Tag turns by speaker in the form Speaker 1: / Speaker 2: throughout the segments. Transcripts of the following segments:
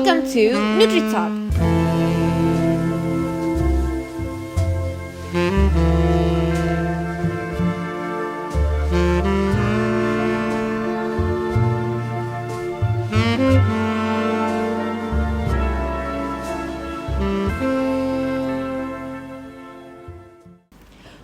Speaker 1: Welcome to Nutritious.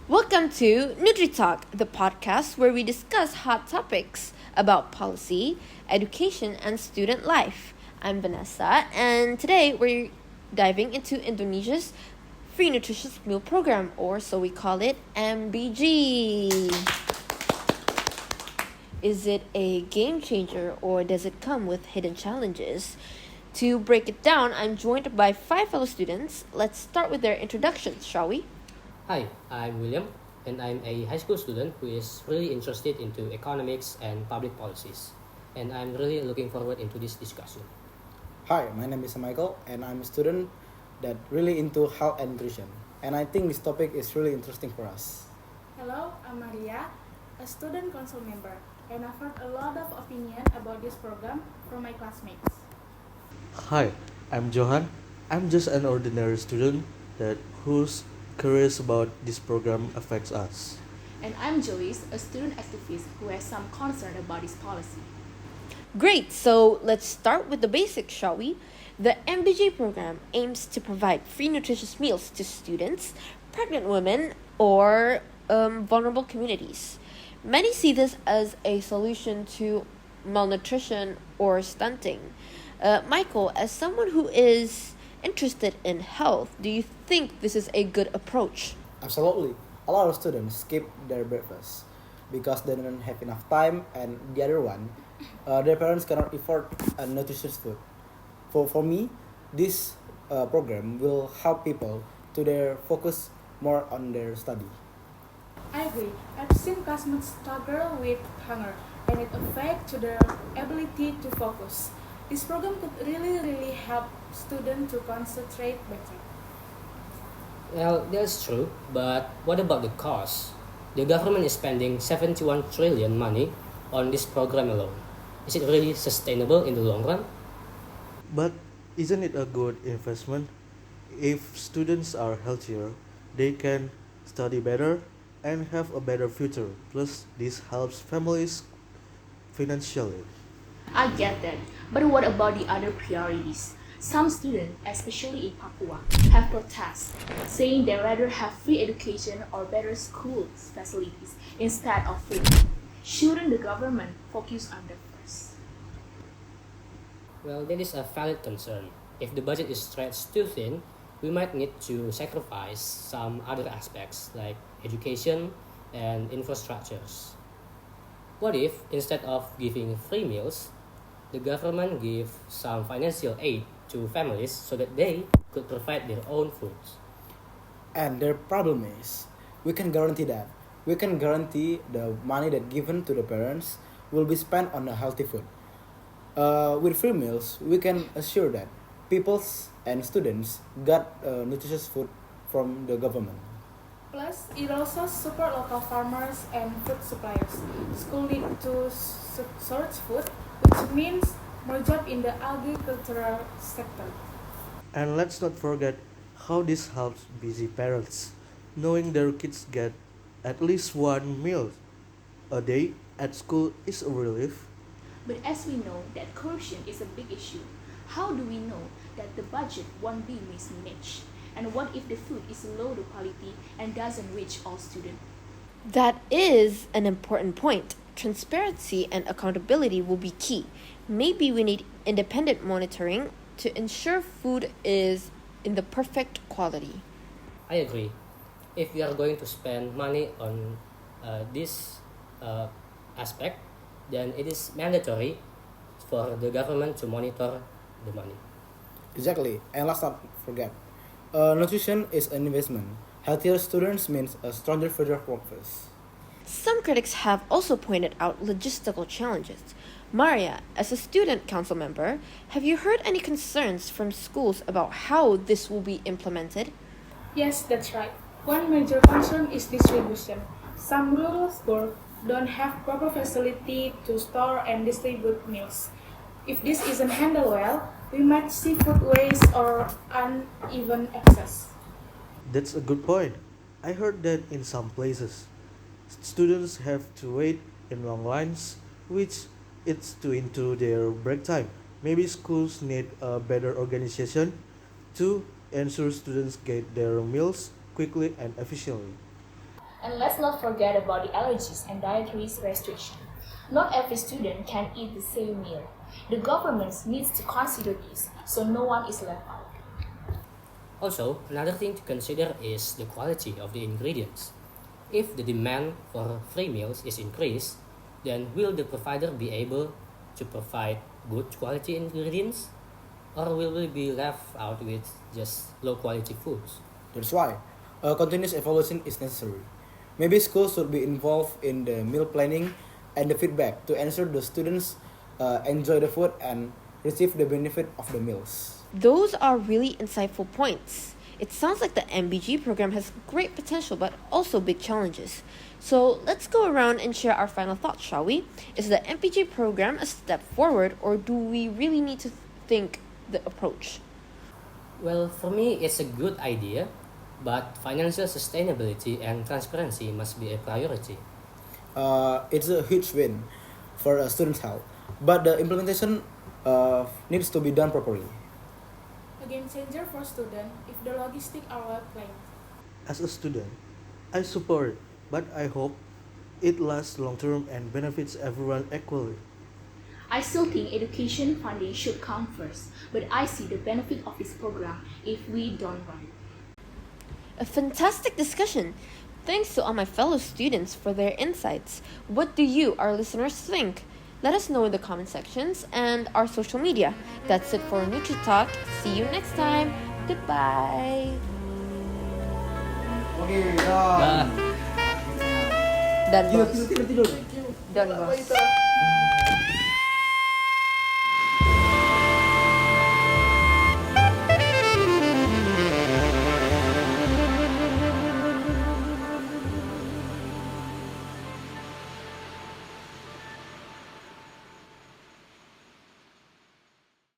Speaker 1: Welcome to NutriTalk, the podcast where we discuss hot topics about policy, education, and student life. I'm Vanessa, and today we're diving into Indonesia's Free Nutritious Meal Program, or so we call it MBG. Is it a game changer, or does it come with hidden challenges? To break it down, I'm joined by 5 fellow students. Let's start with their introductions, shall we?
Speaker 2: Hi, I'm William, and I'm a high school student who is really interested into economics and public policies. And I'm really looking forward into this discussion.
Speaker 3: Hi, my name is Michael, and I'm a student that really into health and nutrition. And I think this topic is really interesting for us.
Speaker 4: Hello, I'm Maria, a student council member, and I've heard a lot of opinion about this program from my classmates.
Speaker 5: Hi, I'm Johan. I'm just an ordinary student that who's curious about this program affects us.
Speaker 6: And I'm Joyce, a student activist who has some concern about this policy.
Speaker 1: Great, so let's start with the basics, shall we? The MBG program aims to provide free nutritious meals to students, pregnant women, or vulnerable communities. Many see this as a solution to malnutrition or stunting. Michael, as someone who is interested in health, do you think this is a good approach?
Speaker 3: Absolutely. A lot of students skip their breakfast because they don't have enough time, and the other one, their parents cannot afford a nutritious food. For me, this program will help people to their focus more on their study.
Speaker 4: I agree. I've seen classmates struggle with hunger, and it affects their ability to focus. This program could really help students to concentrate better.
Speaker 2: Well, that's true, but what about the cost? The government is spending 71 trillion money on this program alone. Is it really sustainable in the long run?
Speaker 5: But isn't it a good investment? If students are healthier, they can study better and have a better future. Plus, this helps families financially.
Speaker 6: I get that, but what about the other priorities? Some students, especially in Papua, have protests, saying they rather have free education or better school facilities instead of free. Shouldn't the government focus on that first?
Speaker 2: Well, that is a valid concern. If the budget is stretched too thin, we might need to sacrifice some other aspects like education and infrastructures. What if, instead of giving free meals, the government give some financial aid to families so that they could provide their own foods?
Speaker 3: And their problem is, we can guarantee that. We can guarantee the money that given to the parents will be spent on a healthy food. With free meals, we can assure that peoples and students got nutritious food from the government.
Speaker 4: Plus, it also support local farmers and food suppliers. School need to source food, which means more job in the agricultural sector.
Speaker 5: And let's not forget how this helps busy parents. Knowing their kids get at least one meal a day at school is a relief.
Speaker 6: But as we know that corruption is a big issue, how do we know that the budget won't be mismanaged? And what if the food is low quality and doesn't reach all students?
Speaker 1: That is an important point. Transparency and accountability will be key. Maybe we need independent monitoring to ensure food is in the perfect quality.
Speaker 2: I agree. If we are going to spend money on this aspect, then it is mandatory for the government to monitor the money.
Speaker 3: Exactly, and let's not forget, nutrition is an investment. Healthier students means a stronger future workforce.
Speaker 1: Some critics have also pointed out logistical challenges. Maria, as a student council member, have you heard any concerns from schools about how this will be implemented?
Speaker 4: Yes, that's right. One major concern is distribution. Some rural schools don't have proper facility to store and distribute meals. If this isn't handled well, We might see food waste or uneven access.
Speaker 5: That's a good point. I heard that in some places, students have to wait in long lines, which eats into their break time. Maybe schools need a better organization to ensure students get their meals quickly and efficiently.
Speaker 6: And let's not forget about the allergies and dietary restriction. Not every student can eat the same meal. The government needs to consider this so no one is left out.
Speaker 2: Also, another thing to consider is the quality of the ingredients. If the demand for free meals is increased, then will the provider be able to provide good quality ingredients? Or will we be left out with just low quality foods?
Speaker 3: That's why a continuous evaluation is necessary. Maybe schools should be involved in the meal planning and the feedback to ensure the students enjoy the food and receive the benefit of the meals.
Speaker 1: Those are really insightful points. It sounds like the MBG program has great potential but also big challenges. So let's go around and share our final thoughts, shall we? Is the MBG program a step forward, or do we really need to think the approach?
Speaker 2: Well, for me, it's a good idea, but financial sustainability and transparency must be a priority.
Speaker 3: It's a huge win for students' health, but the implementation needs to be done properly.
Speaker 4: A game changer for students if the logistics are well planned.
Speaker 5: As a student, I support it, but I hope it lasts long term and benefits everyone equally.
Speaker 6: I still think education funding should come first, but I see the benefit of this program if we done right.
Speaker 1: A fantastic discussion! Thanks to all my fellow students for their insights. What do you, our listeners, think? Let us know in the comment sections and our social media. That's it for NutriTalk. See you next time. Goodbye.
Speaker 3: Oke,
Speaker 2: Dah.
Speaker 1: Dan
Speaker 3: tidur,
Speaker 1: bos.
Speaker 3: tidur, tidur, tidur.
Speaker 1: Dan bos.